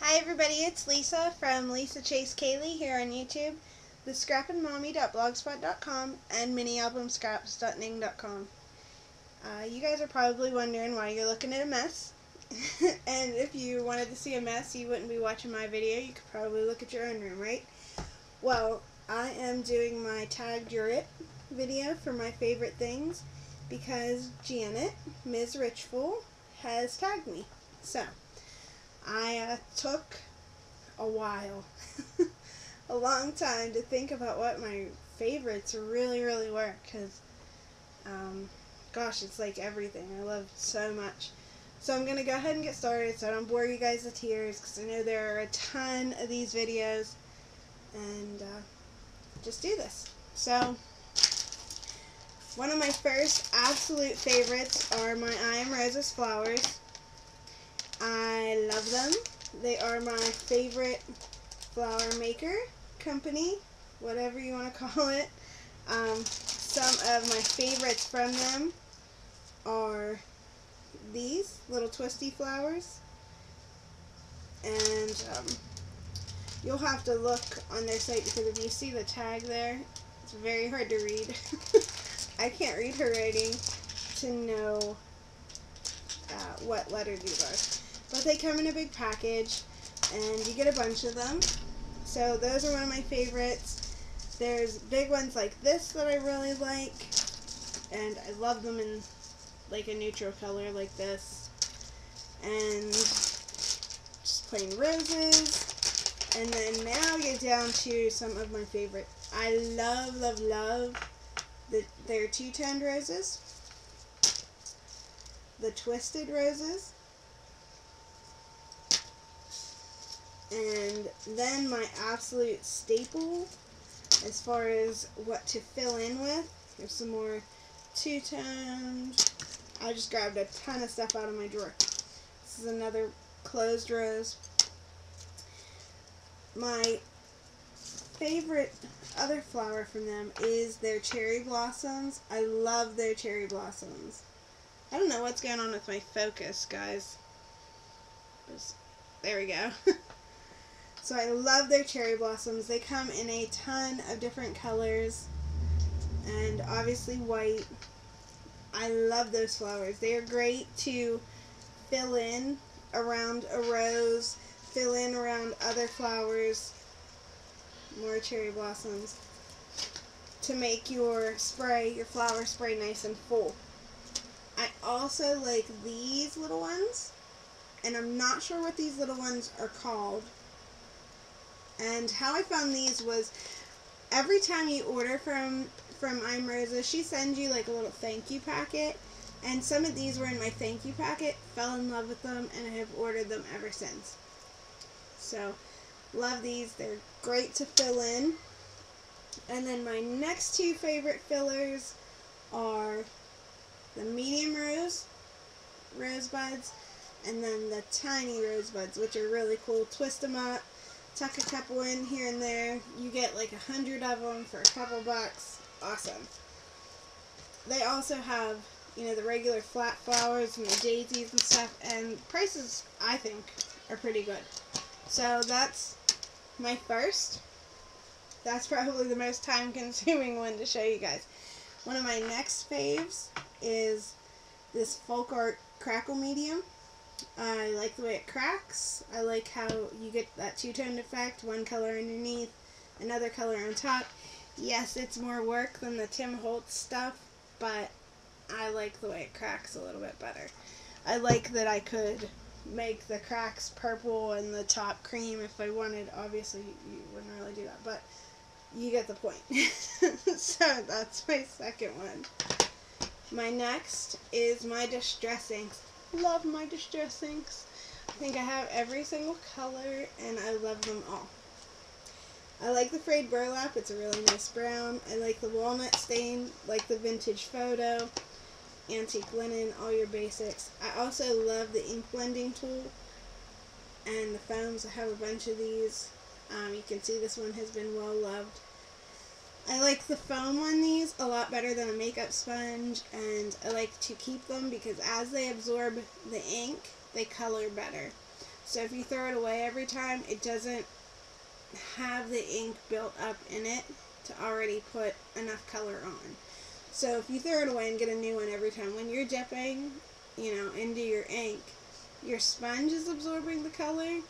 Hi everybody, it's Lisa from Lisa Chase Kaylee here on YouTube, the scrappinmommy.blogspot.com, and minialbumscraps.ning.com. You guys are probably wondering why you're looking at a mess. And if you wanted to see a mess, you wouldn't be watching my video. You could probably look at your own room, right? Well, I am doing my Tagged Your It video for my favorite things because Janet, MzRichful, has tagged me. So, I took a while, a long time to think about what my favorites really were, because, gosh, it's like everything. I love it so much. So I'm going to go ahead and get started so I don't bore you guys to tears, because I know there are a ton of these videos, and just do this. So, one of my first absolute favorites are my I Am Rose's flowers. I love them. They are my favorite flower maker company, whatever you want to call it. Some of my favorites from them are these little twisty flowers, and you'll have to look on their site because if you see the tag there, it's very hard to read. I can't read her writing to know what letter these are. But they come in a big package, and you get a bunch of them. So those are one of my favorites. There's big ones like this that I really like, and I love them in like a neutral color like this. And just plain roses. And then now get down to some of my favorite. I love their two-toned roses, the twisted roses. And then my absolute staple as far as what to fill in with, there's some more two-toned. I just grabbed a ton of stuff out of my drawer. This is another closed rose. My favorite other flower from them is their cherry blossoms. I love their cherry blossoms. I don't know what's going on with my focus, guys. There we go. So I love their cherry blossoms. They come in a ton of different colors, and obviously white. I love those flowers. They are great to fill in around a rose, fill in around other flowers, more cherry blossoms, to make your spray, your flower spray, nice and full. I also like these little ones, and I'm not sure what these little ones are called. And how I found these was every time you order from I'm Rosa, she sends you like a little thank you packet. And some of these were in my thank you packet, fell in love with them, and I have ordered them ever since. So, love these. They're great to fill in. And then my next two favorite fillers are the medium rosebuds, and then the tiny rosebuds, which are really cool. Twist them up. Tuck a couple in here and there. You get like 100 of them for a couple bucks. Awesome. They also have, you know, the regular flat flowers and the daisies and stuff, and prices, I think, are pretty good. So that's my first. That's probably the most time-consuming one to show you guys. One of my next faves is this folk art crackle medium. I like the way it cracks. I like how you get that two-toned effect, one color underneath, another color on top. Yes, it's more work than the Tim Holtz stuff, but I like the way it cracks a little bit better. I like that I could make the cracks purple and the top cream if I wanted. Obviously, you wouldn't really do that, but you get the point. So that's my second one. My next is my distress inks. Love my distress inks. I think I have every single color, and I love them all. I like the frayed burlap. It's a really nice brown. I like the walnut stain, like the vintage photo, antique linen, all your basics. I also love the ink blending tool and the foams. I have a bunch of these. You can see this one has been well loved. I like the foam on these a lot better than a makeup sponge, and I like to keep them because as they absorb the ink, they color better. So if you throw it away every time, it doesn't have the ink built up in it to already put enough color on. So if you throw it away and get a new one every time, when you're dipping, into your ink, your sponge is absorbing the color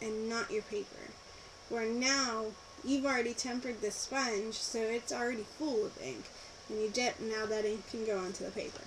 and not your paper. Where now, you've already tempered the sponge, so it's already full of ink. When you dip, now that ink can go onto the paper.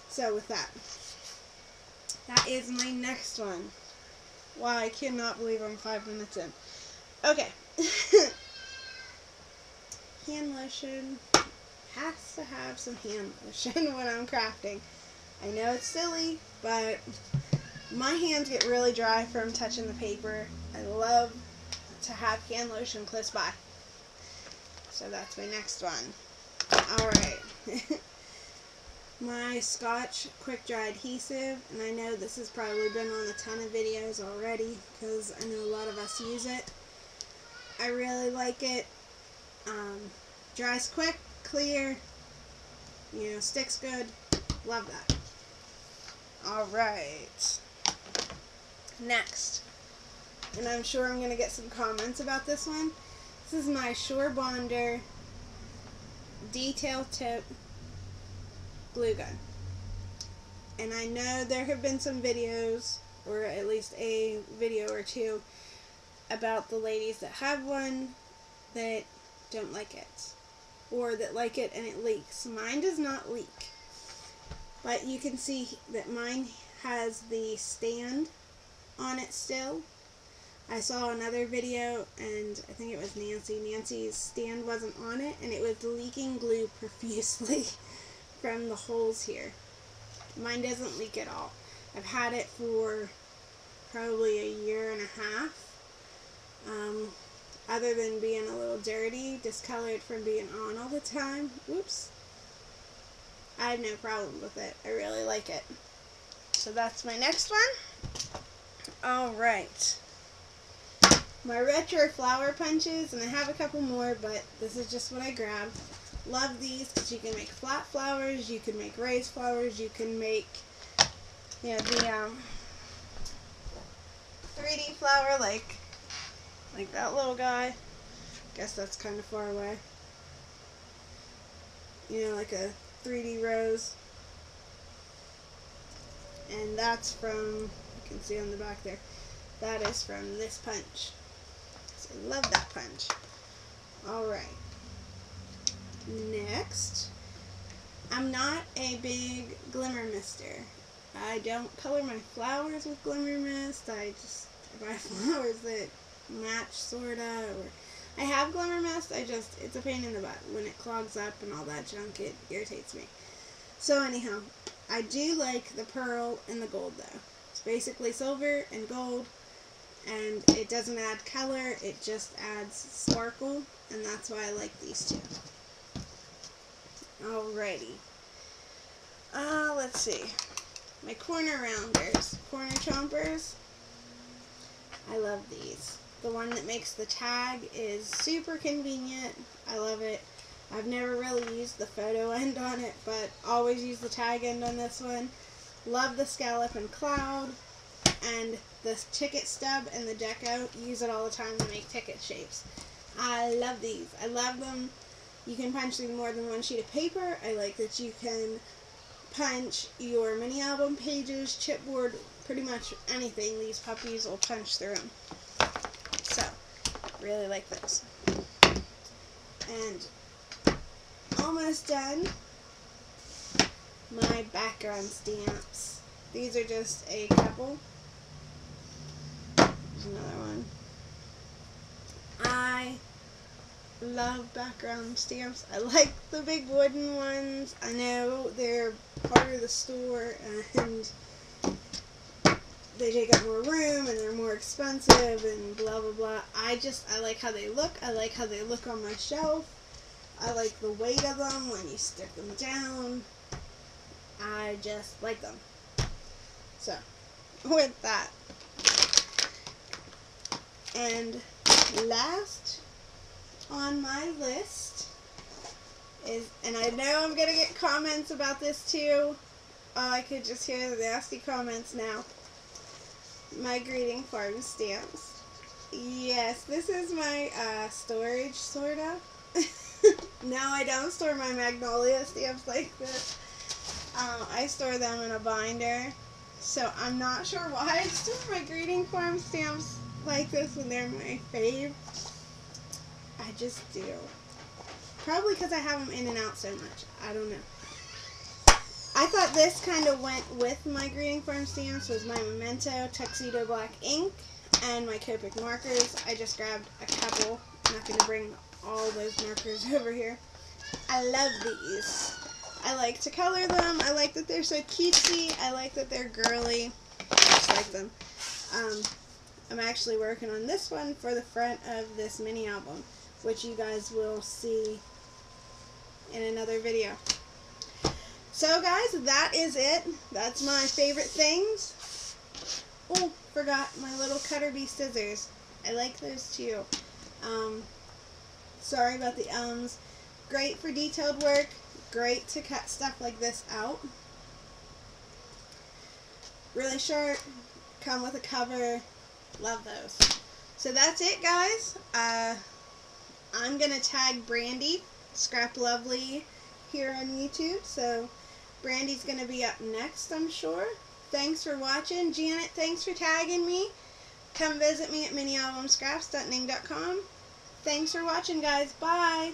So with that is my next one. Wow, I cannot believe I'm 5 minutes in. Okay. Hand lotion. Has to have some hand lotion when I'm crafting. I know it's silly, but my hands get really dry from touching the paper. I love to have hand lotion close by. So that's my next one. Alright. My Scotch Quick Dry Adhesive, and I know this has probably been on a ton of videos already because I know a lot of us use it. I really like it. Dries quick, clear, sticks good. Love that. Alright. Next, and I'm sure I'm going to get some comments about this one. This is my Sure Bonder Detail Tip glue gun. And I know there have been some videos, or at least a video or two, about the ladies that have one that don't like it, or that like it and it leaks. Mine does not leak, but you can see that mine has the stand on it still. I saw another video, and I think it was Nancy's stand wasn't on it, and it was leaking glue profusely from the holes here. Mine doesn't leak at all. I've had it for probably a year and a half. Other than being a little dirty, discolored from being on all the time. Whoops. I have no problem with it. I really like it. So that's my next one. Alright. My retro flower punches, and I have a couple more, but this is just what I grabbed. Love these because you can make flat flowers, you can make raised flowers, you can make, the 3D flower like that little guy. Guess that's kind of far away. Like a 3D rose. And that's from, you can see on the back there, that is from this punch. So I love that punch. Alright. Next, I'm not a big glimmer mister. I don't color my flowers with glimmer mist. I buy flowers that match, sorta, or I have glimmer mist, it's a pain in the butt. When it clogs up and all that junk, it irritates me. So anyhow, I do like the pearl and the gold though. It's basically silver and gold, and it doesn't add color, it just adds sparkle, and that's why I like these two. Alrighty. Let's see. My corner rounders, corner chompers. I love these. The one that makes the tag is super convenient. I love it. I've never really used the photo end on it, but always use the tag end on this one. Love the scallop and cloud, and the ticket stub and the deco. Use it all the time to make ticket shapes. I love these. I love them. You can punch through more than one sheet of paper. I like that you can punch your mini album pages, chipboard, pretty much anything. These puppies will punch through them. So, really like this. And almost done. My background stamps. These are just a couple. There's another one. I love background stamps. I like the big wooden ones. I know they're part of the store and they take up more room and they're more expensive and blah blah blah. I like how they look. I like how they look on my shelf. I like the weight of them when you stick them down. I just like them. So, with that. And last on my list is, and I know I'm going to get comments about this too. Oh, I could just hear the nasty comments now. my greeting farm stamps. Yes, this is my storage, sort of. No, I don't store my Magnolia stamps like this. I store them in a binder. So I'm not sure why I store my greeting farm stamps like this when they're my fave. I just do. Probably because I have them in and out so much. I don't know. I thought this kind of went with my greeting farm stamps, was my Memento Tuxedo Black ink and my Copic markers. I just grabbed a couple. I'm not going to bring all those markers over here. I love these. I like to color them. I like that they're so cutesy. I like that they're girly. I just like them. I'm actually working on this one for the front of this mini album, which you guys will see in another video. So guys, that is it. That's my favorite things. Oh, forgot my little Cutter Bee scissors. I like those too. Sorry about the ums. Great for detailed work. Great to cut stuff like this out. Really short. Come with a cover. Love those. So that's it, guys. I'm going to tag Brandy Scraplovly here on YouTube. So Brandy's going to be up next, I'm sure. Thanks for watching. Janet, thanks for tagging me. Come visit me at minialbumscraps.ning.com. Thanks for watching, guys. Bye.